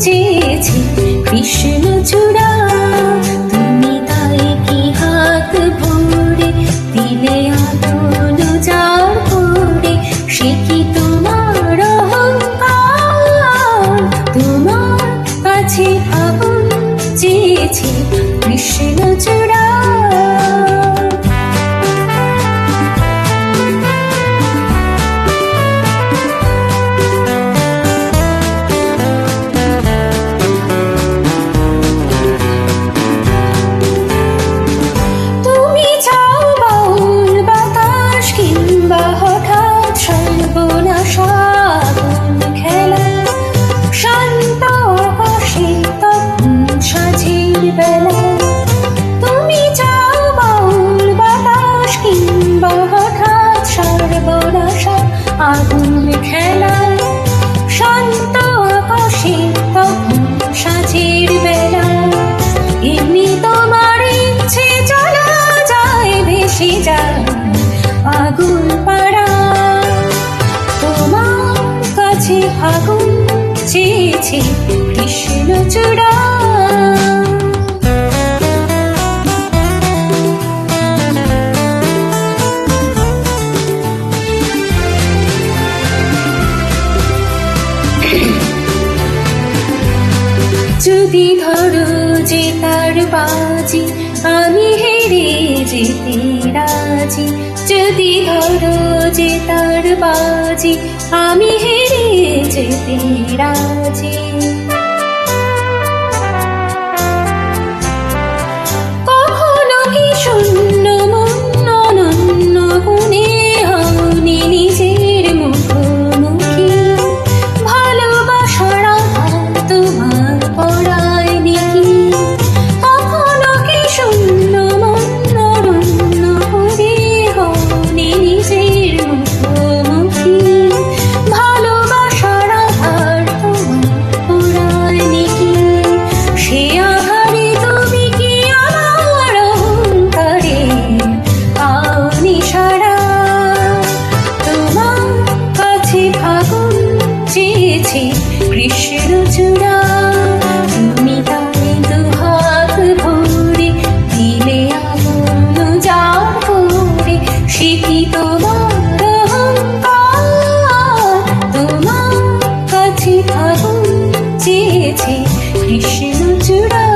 চেয়েছি কৃষ্ণ চূড়া, তুমি তাই কি হাত ভরে দিলে আদল যার করে, সে কি তোমার অহংকার? তোমার কাছে আগুন চেয়েছি কৃষ্ণ চূড়া। তুমি চাও বাউল বাতাস কিংবা হঠাৎ সর্বনাশা আগুন খেলা, শান্ত আকাশে তখন সাঁঝের বেলা। এমনি তোমার ইচ্ছে চলা যায় ভেসে যায় আগুন পাড়া, তোমার কাছে আগুন চেয়েছে কৃষ্ণ চূড়া। যদি ধরো যে তার বাজি আমি হেরে যেতে রাজি, যদি ধরো যে তার বাজি আমি হেরে যেতে রাজি। কখনো কি শূন্য মন অনন্য গুণে হওনি নিজের মুখোমুখি, ভালোবাসার আঘাত তোমার পড়ায়নি কি? কখনো কি শূন্য মন অনন্য গুণে হওনি নিজের মুখোমুখি, ভালোবাসার আঘাত তোমার পড়ায়নি কি? সে আঘাতে তুমি কি আমার অহংকারে পাওনি সাড়া? তোমার কাছে আগুন চেয়েছি কৃষ্ণ চূড়া, তুমি তাই দুহাত ভরে দিলে আগুন যার করে, সে কি তোমার অহংকার? তোমার কাছে আগুন চেয়েছি কৃষ্ণ চূড়া।